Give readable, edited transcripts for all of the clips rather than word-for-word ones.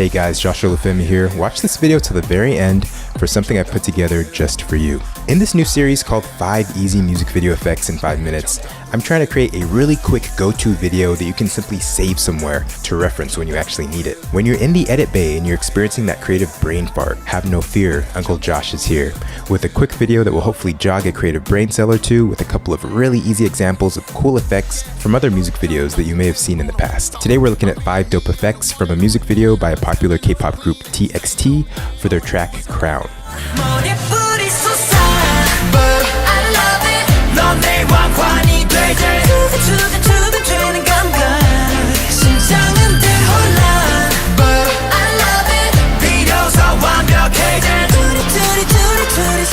Hey guys, Joshua Lafemi here. Watch this video till the very end for something I put together just for you. In this new series called 5 Easy Music Video Effects in 5 Minutes, I'm trying to create a really quick go-to video that you can simply save somewhere to reference when you actually need it. When you're in the edit bay and you're experiencing that creative brain fart, have no fear, Uncle Josh is here with a quick video that will hopefully jog a creative brain cell or two with a couple of really easy examples of cool effects from other music videos that you may have seen in the past. Today we're looking at 5 dope effects from a music video by a popular K-pop group TXT for their track Crown.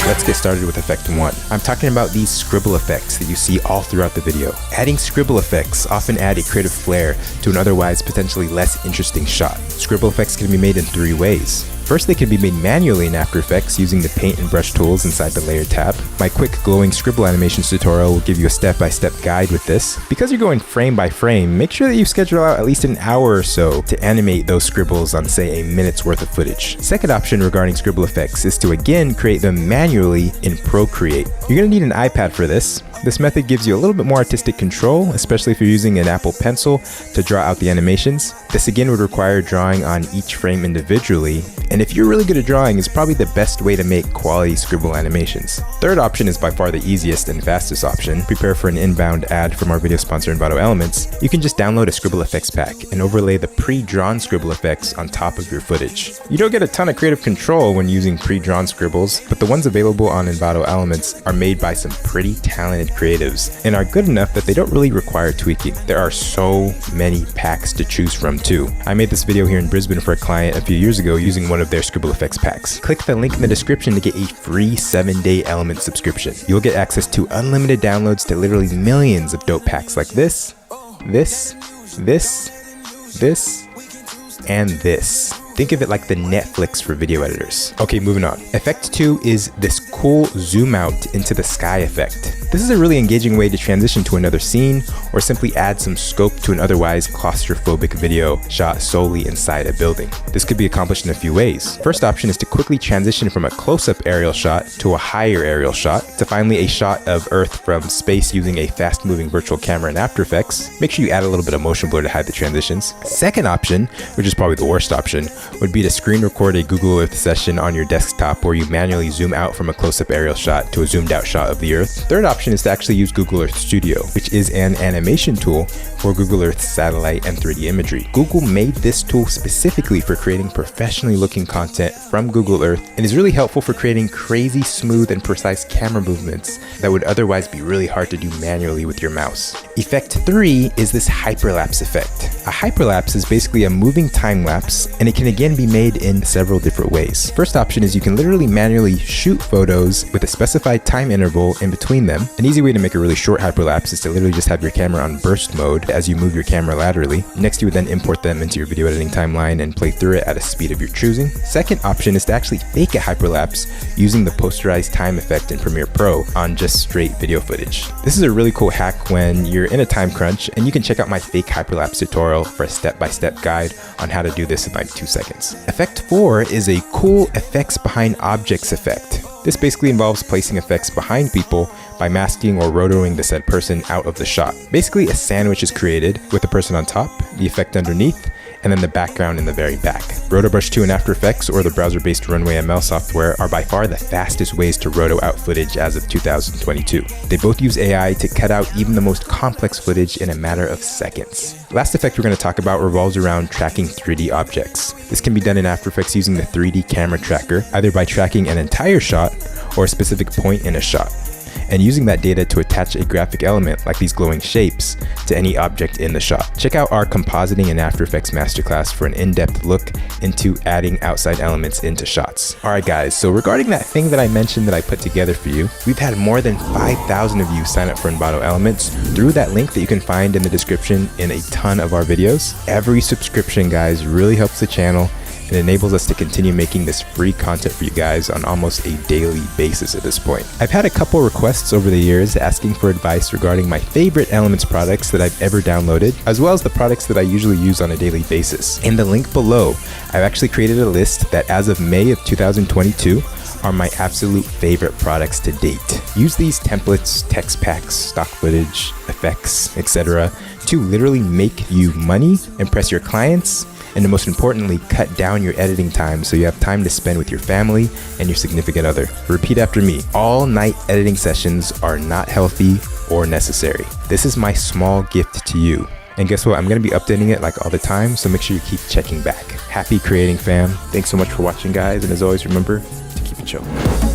Let's get started with effect 1. I'm talking about these scribble effects that you see all throughout the video. Adding scribble effects often add a creative flair to an otherwise potentially less interesting shot. Scribble effects can be made in 3 ways. First, they can be made manually in After Effects using the paint and brush tools inside the layer tab. My quick glowing scribble animations tutorial will give you a step-by-step guide with this. Because you're going frame by frame, make sure that you schedule out at least an hour or so to animate those scribbles on, say, a minute's worth of footage. Second option regarding scribble effects is to again create them manually in Procreate. You're going to need an iPad for this. This method gives you a little bit more artistic control, especially if you're using an Apple Pencil to draw out the animations. This again would require drawing on each frame individually, and if you're really good at drawing, it's probably the best way to make quality scribble animations. Third option is by far the easiest and fastest option. Prepare for an inbound ad from our video sponsor Envato Elements. You can just download a scribble effects pack and overlay the pre-drawn scribble effects on top of your footage. You don't get a ton of creative control when using pre-drawn scribbles, but the ones available on Envato Elements are made by some pretty talented creatives and are good enough that they don't really require tweaking. There are so many packs to choose from too. I made this video here in Brisbane for a client a few years ago using one of their scribble effects packs. Click the link in the description to get a free 7-day Element subscription. You'll get access to unlimited downloads to literally millions of dope packs like this, and this. Think of it like the Netflix for video editors. Okay, moving on. Effect 2 is this cool zoom out into the sky effect. This is a really engaging way to transition to another scene or simply add some scope to an otherwise claustrophobic video shot solely inside a building. This could be accomplished in a few ways. First option is to quickly transition from a close-up aerial shot to a higher aerial shot to finally a shot of Earth from space using a fast-moving virtual camera in After Effects. Make sure you add a little bit of motion blur to hide the transitions. Second option, which is probably the worst option, would be to screen record a Google Earth session on your desktop where you manually zoom out from a close-up aerial shot to a zoomed out shot of the Earth. Third option is to actually use Google Earth Studio, which is an animation tool for Google Earth satellite and 3D imagery. Google made this tool specifically for creating professionally looking content from Google Earth and is really helpful for creating crazy smooth and precise camera movements that would otherwise be really hard to do manually with your mouse. Effect 3 is this hyperlapse effect. A hyperlapse is basically a moving time lapse, and it can again be made in several different ways. First option is you can literally manually shoot photos with a specified time interval in between them. An easy way to make a really short hyperlapse is to literally just have your camera on burst mode as you move your camera laterally. Next, you would then import them into your video editing timeline and play through it at a speed of your choosing. Second option is to actually fake a hyperlapse using the posterized time effect in Premiere Pro on just straight video footage. This is a really cool hack when you're in a time crunch, and you can check out my fake hyperlapse tutorial for a step-by-step guide on how to do this in like 2 seconds. Effect 4 is a cool effects behind objects effect. This basically involves placing effects behind people by masking or rotoing the said person out of the shot. Basically, a sandwich is created with the person on top, the effect underneath, and then the background in the very back. RotoBrush 2 in After Effects or the browser-based Runway ML software are by far the fastest ways to roto out footage as of 2022. They both use AI to cut out even the most complex footage in a matter of seconds. Last effect we're going to talk about revolves around tracking 3D objects. This can be done in After Effects using the 3D camera tracker, either by tracking an entire shot or a specific point in a shot, and using that data to attach a graphic element like these glowing shapes to any object in the shot. Check out our compositing in After Effects masterclass for an in-depth look into adding outside elements into shots. Alright guys, so regarding that thing that I mentioned that I put together for you, we've had more than 5,000 of you sign up for Envato Elements through that link that you can find in the description in a ton of our videos. Every subscription, guys, really helps the channel and enables us to continue making this free content for you guys on almost a daily basis at this point. I've had a couple requests over the years asking for advice regarding my favorite Elements products that I've ever downloaded, as well as the products that I usually use on a daily basis. In the link below, I've actually created a list that as of May of 2022 are my absolute favorite products to date. Use these templates, text packs, stock footage, effects, etc. to literally make you money, impress your clients, and most importantly, cut down your editing time so you have time to spend with your family and your significant other. Repeat after me. All night editing sessions are not healthy or necessary. This is my small gift to you. And guess what? I'm going to be updating it like all the time, so make sure you keep checking back. Happy creating, fam. Thanks so much for watching, guys. And as always, remember to keep it chill.